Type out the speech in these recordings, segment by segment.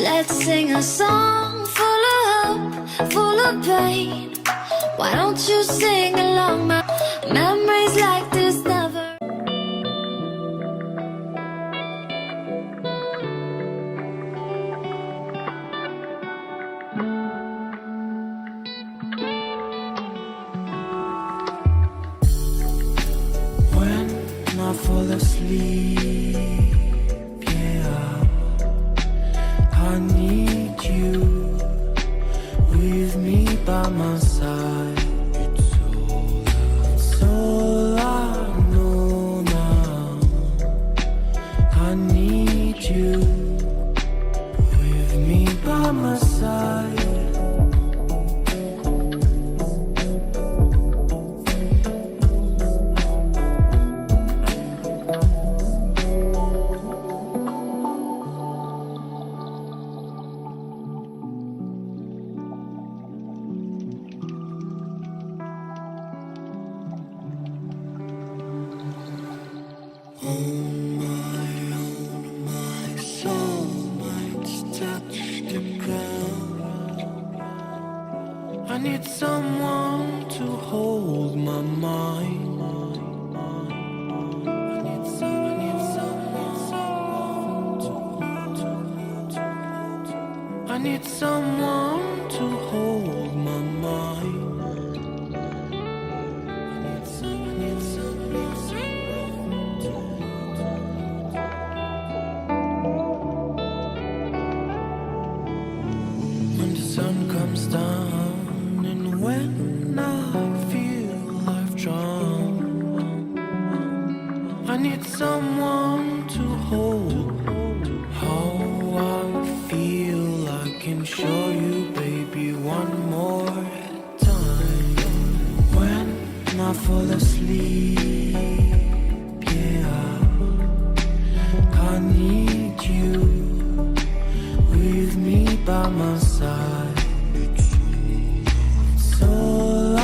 Let's sing a song full of hope, full of pain. Why don't you sing along? My memories like this never. When I fall asleep, I need you with me by my side. It's all I know now. I need you with me by my side. I need someone to hold my mind. I need someone to hold my mind. When the sun comes down and when I feel I've drowned, I need someone to hold. How I feel, I can show you, baby, one more time. When I fall asleep, yeah, I need you with me by my side. It's all I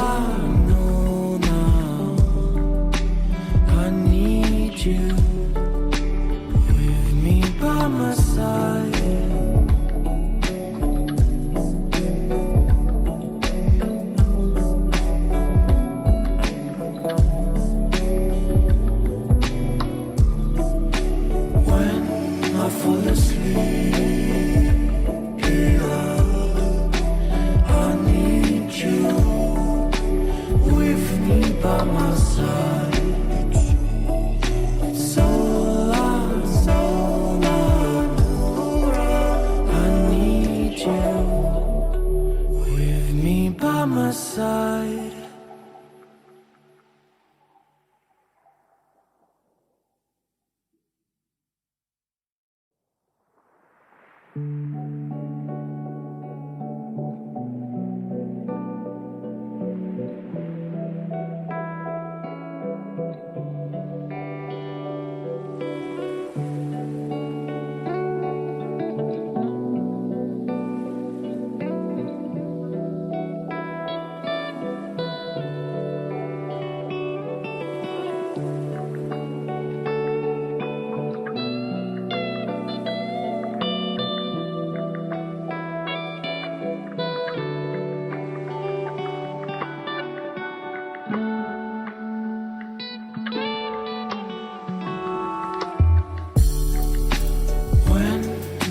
know now. I need you with me by my side. When I fall asleep, by my side. It's all I need you with me by my side.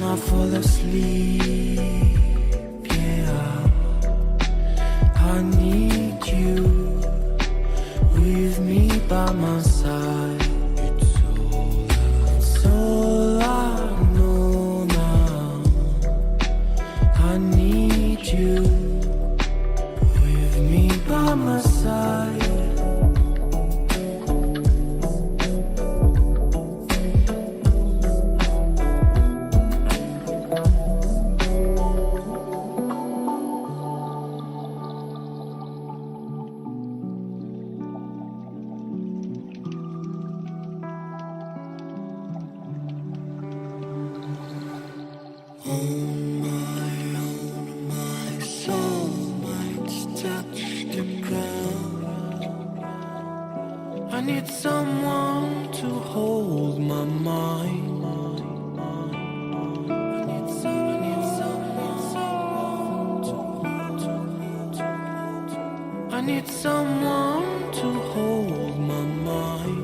I fall asleep, yeah, I need you with me by my side. It's all I know now. I need you with me by my side. My soul might touch the ground. I need someone to hold my mind. I need someone to hold my mind.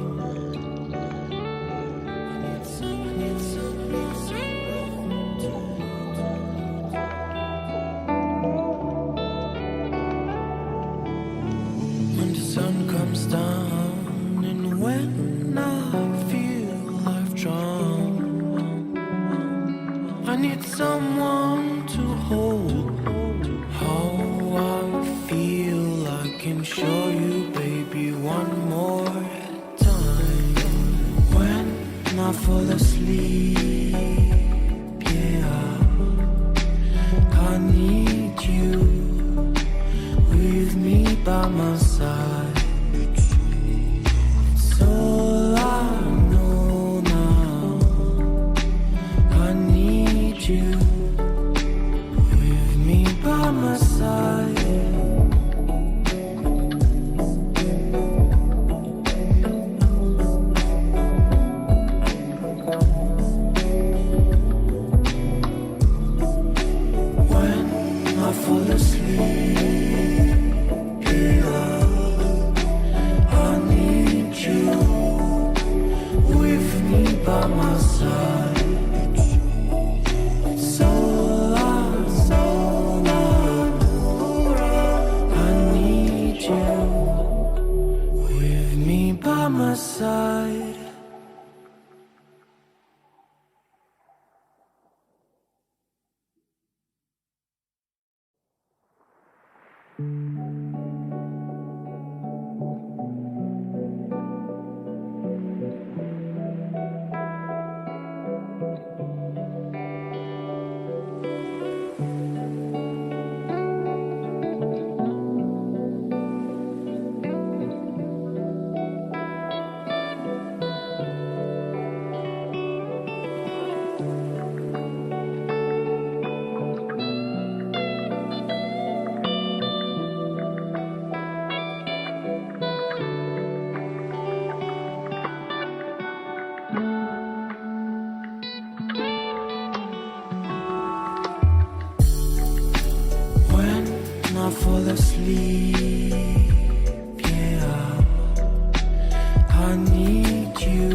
When the sun comes down and when I feel I've drowned, I need someone to hold how I feel. I can show you, baby, one more time. When I fall asleep, yeah, I need you with me by my side. It's all I know now. I need you with me by my side. Fall asleep, yeah, I need you with me by my side. It's all I know. I need you with me by my side. I fall asleep, yeah, I need you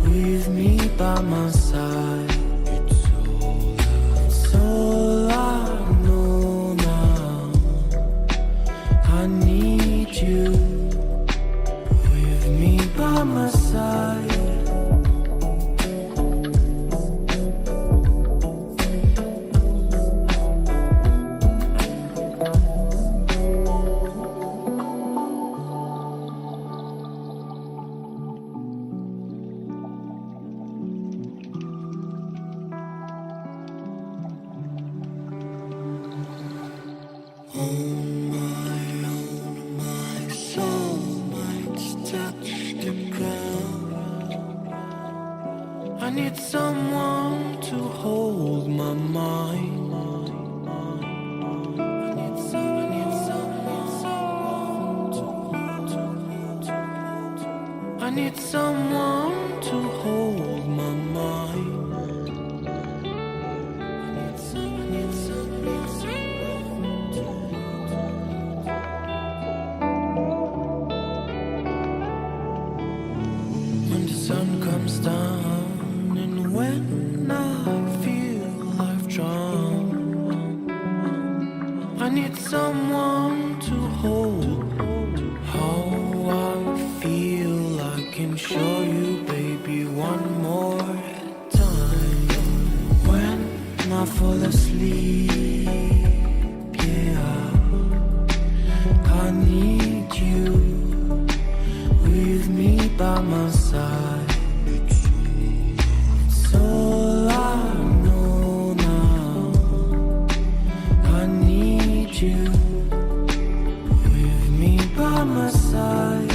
with me by my side. It's all I know now. I need you with me by my side. My soul might touch the ground. I need someone to hold my mind. I need someone to hold my mind. When the sun comes down and when I feel I've drowned, I need someone to hold how I feel. I can show you, baby, one more time. When I fall asleep, yeah, I need you with me by my side. It's all I know now. I need you with me by my side.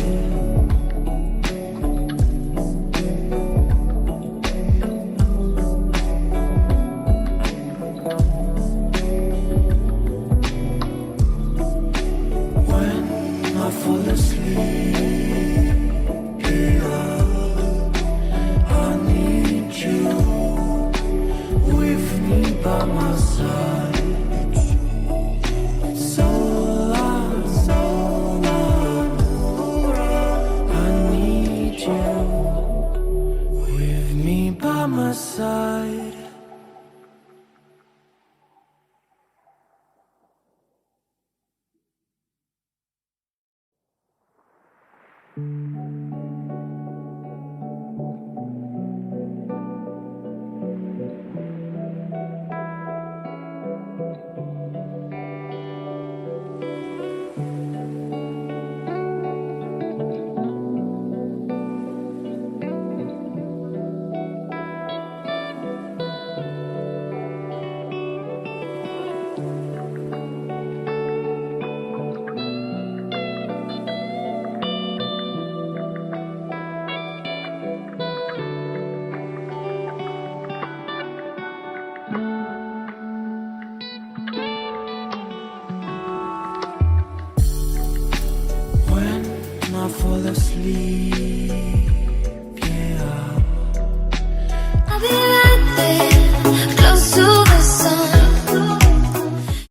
by my side. So long, I need you with me by my side. When I fall asleep,